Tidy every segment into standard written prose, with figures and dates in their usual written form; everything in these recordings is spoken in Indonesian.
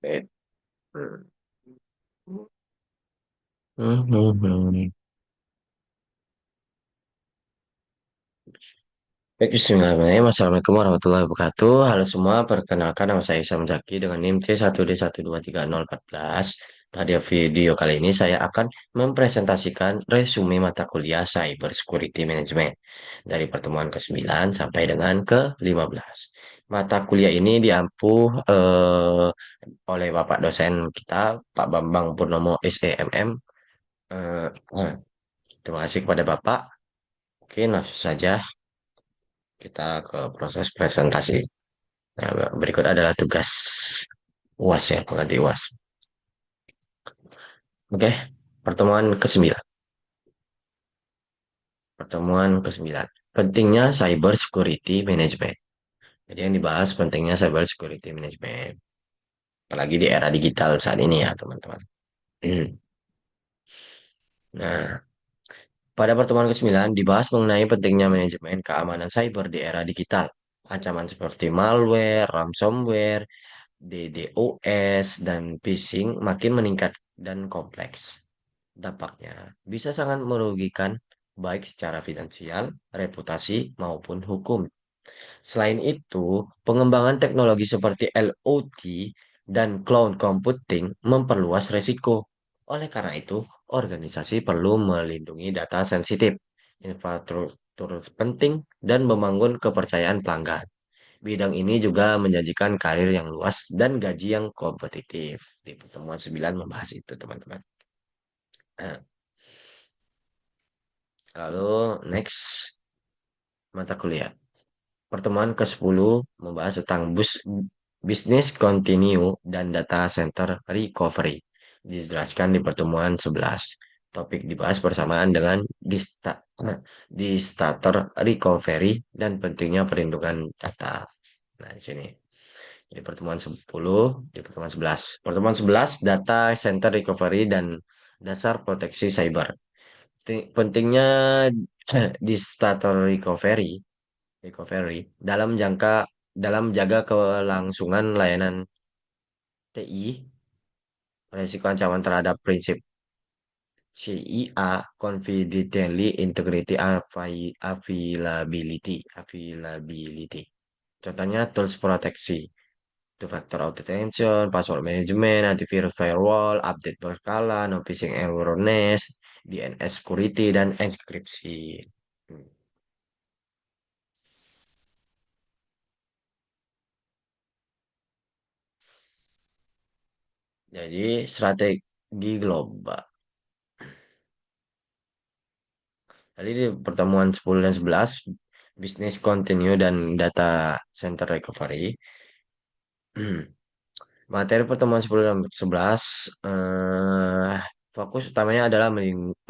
Baik, bismillahirrahmanirrahim. Assalamualaikum warahmatullahi wabarakatuh. Halo semua, perkenalkan nama saya Isam Zaki dengan NIM C1D1230014. Pada video kali ini saya akan mempresentasikan resume mata kuliah Cyber Security Management dari pertemuan ke-9 sampai dengan ke-15. Mata kuliah ini diampuh oleh Bapak dosen kita, Pak Bambang Purnomo SEMM. Eh, nah, terima kasih kepada Bapak. Oke, langsung saja kita ke proses presentasi. Nah, berikut adalah tugas UAS ya, pengganti UAS. Oke, pertemuan ke-9. Pertemuan ke-9. Pentingnya Cyber Security Management. Jadi yang dibahas pentingnya Cyber Security Management. Apalagi di era digital saat ini ya, teman-teman. Nah, pada pertemuan ke-9 dibahas mengenai pentingnya manajemen keamanan cyber di era digital. Ancaman seperti malware, ransomware, DDoS, dan phishing makin meningkat dan kompleks. Dampaknya bisa sangat merugikan baik secara finansial, reputasi, maupun hukum. Selain itu, pengembangan teknologi seperti IoT dan cloud computing memperluas resiko. Oleh karena itu, organisasi perlu melindungi data sensitif, infrastruktur penting, dan membangun kepercayaan pelanggan. Bidang ini juga menjanjikan karir yang luas dan gaji yang kompetitif. Di pertemuan 9 membahas itu, teman-teman. Nah, lalu next mata kuliah. Pertemuan ke-10 membahas tentang business continue dan data center recovery. Dijelaskan di pertemuan 11. Topik dibahas bersamaan dengan disaster recovery dan pentingnya perlindungan data. Nah, di sini. Di pertemuan 10, di pertemuan 11. Pertemuan 11, data center recovery dan dasar proteksi cyber. Pentingnya disaster recovery dalam jaga kelangsungan layanan TI, resiko ancaman terhadap prinsip CIA, confidentiality, integrity, availability. Contohnya tools proteksi, two-factor authentication, password management, antivirus firewall, update berkala, no phishing awareness, DNS security, dan enkripsi. Hmm. Jadi strategi global. Tadi di pertemuan 10 dan 11, bisnis continue dan data center recovery. Materi pertemuan 10 dan 11, fokus utamanya adalah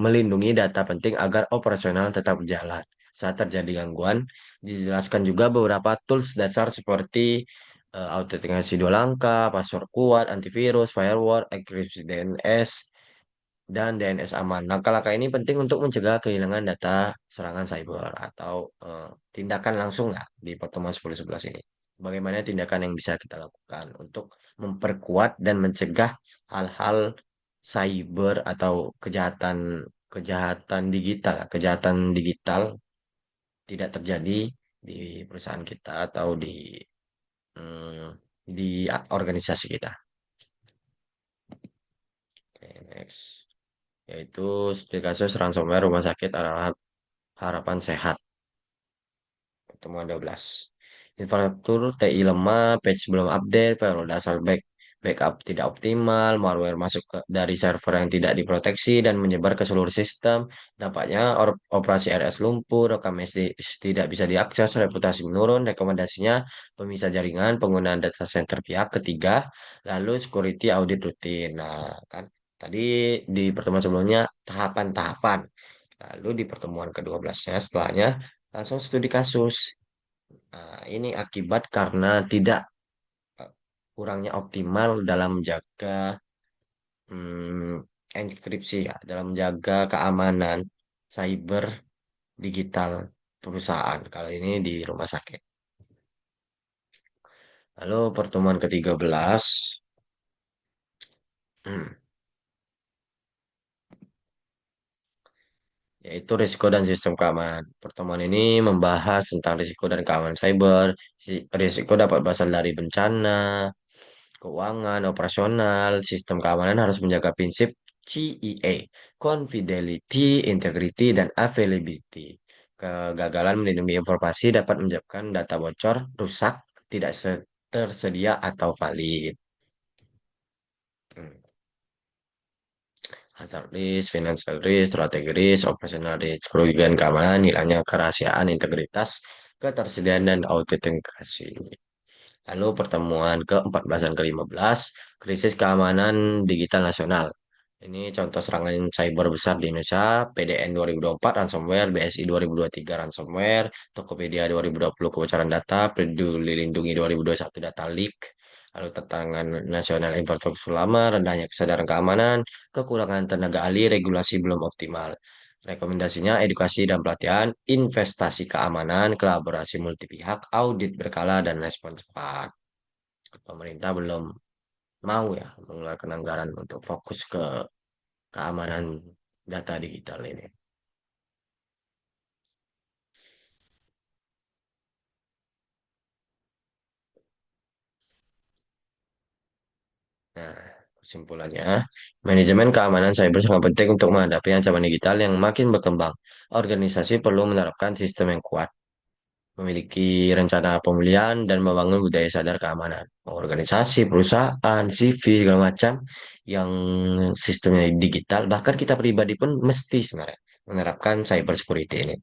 melindungi data penting agar operasional tetap berjalan. Saat terjadi gangguan, dijelaskan juga beberapa tools dasar seperti autentikasi dua langkah, password kuat, antivirus, firewall, enkripsi DNS, dan DNS aman. Langkah-langkah ini penting untuk mencegah kehilangan data serangan cyber atau tindakan langsung ya di pertemuan 10-11 ini. Bagaimana tindakan yang bisa kita lakukan untuk memperkuat dan mencegah hal-hal cyber atau kejahatan kejahatan digital, kejahatan digital tidak terjadi di perusahaan kita atau di organisasi kita. Oke, next. Yaitu studi kasus ransomware rumah sakit adalah harapan sehat. Pertemuan 12. Infrastruktur TI lemah, patch belum update, firewall dasar backup tidak optimal, malware masuk dari server yang tidak diproteksi dan menyebar ke seluruh sistem. Dampaknya operasi RS lumpuh, rekam SD tidak bisa diakses, reputasi menurun, rekomendasinya pemisah jaringan, penggunaan data center pihak ketiga, lalu security audit rutin. Nah, kan tadi di pertemuan sebelumnya tahapan-tahapan. Lalu di pertemuan ke-12-nya setelahnya langsung studi kasus. Nah, ini akibat karena tidak eh, kurangnya optimal dalam menjaga enkripsi ya, dalam menjaga keamanan cyber digital perusahaan. Kali ini di rumah sakit. Lalu pertemuan ke-13 Hmm. Yaitu risiko dan sistem keamanan. Pertemuan ini membahas tentang risiko dan keamanan cyber. Risiko dapat berasal dari bencana, keuangan, operasional, sistem keamanan harus menjaga prinsip CEA, Confidentiality, Integrity, dan Availability. Kegagalan melindungi informasi dapat menyebabkan data bocor, rusak, tidak tersedia, atau valid. Hmm. Hazard risk, financial risk, strategi risk, operational risk, kerugian keamanan, hilangnya kerahasiaan, integritas, ketersediaan, dan autentikasi. Lalu pertemuan ke-14 dan ke-15, krisis keamanan digital nasional. Ini contoh serangan cyber besar di Indonesia, PDN 2024 ransomware, BSI 2023 ransomware, Tokopedia 2020 kebocoran data, Peduli Lindungi 2021 data leak, lalu tantangan nasional infrastruktur lama, rendahnya kesadaran keamanan, kekurangan tenaga ahli, regulasi belum optimal. Rekomendasinya edukasi dan pelatihan, investasi keamanan, kolaborasi multi pihak, audit berkala, dan respon cepat. Pemerintah belum mau ya mengeluarkan anggaran untuk fokus ke keamanan data digital ini. Nah, kesimpulannya, manajemen keamanan cyber sangat penting untuk menghadapi ancaman digital yang makin berkembang. Organisasi perlu menerapkan sistem yang kuat, memiliki rencana pemulihan, dan membangun budaya sadar keamanan. Organisasi, perusahaan, CV, segala macam yang sistemnya digital, bahkan kita pribadi pun mesti sebenarnya menerapkan cyber security ini.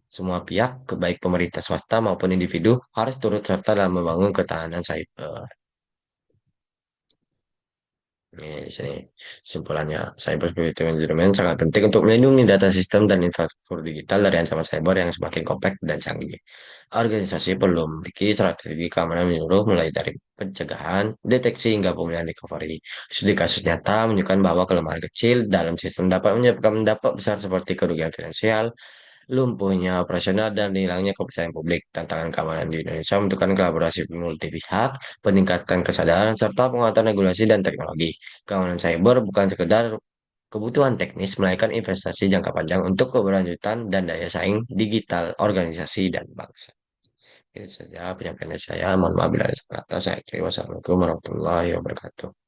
Semua pihak, baik pemerintah swasta maupun individu, harus turut serta dalam membangun ketahanan cyber. Ini di sini kesimpulannya, cyber security management sangat penting untuk melindungi data sistem dan infrastruktur digital dari ancaman cyber yang semakin kompleks dan canggih. Organisasi perlu memiliki strategi keamanan menyeluruh mulai dari pencegahan, deteksi hingga pemulihan recovery. Studi kasus nyata menunjukkan bahwa kelemahan kecil dalam sistem dapat menyebabkan dampak besar seperti kerugian finansial, lumpuhnya operasional dan hilangnya kepercayaan publik. Tantangan keamanan di Indonesia membutuhkan kolaborasi multi pihak, peningkatan kesadaran, serta penguatan regulasi dan teknologi. Keamanan cyber bukan sekedar kebutuhan teknis, melainkan investasi jangka panjang untuk keberlanjutan dan daya saing digital organisasi dan bangsa. Itu saja penyampaian saya. Mohon maaf bila ada salah kata. Saya kira wassalamualaikum warahmatullahi wabarakatuh.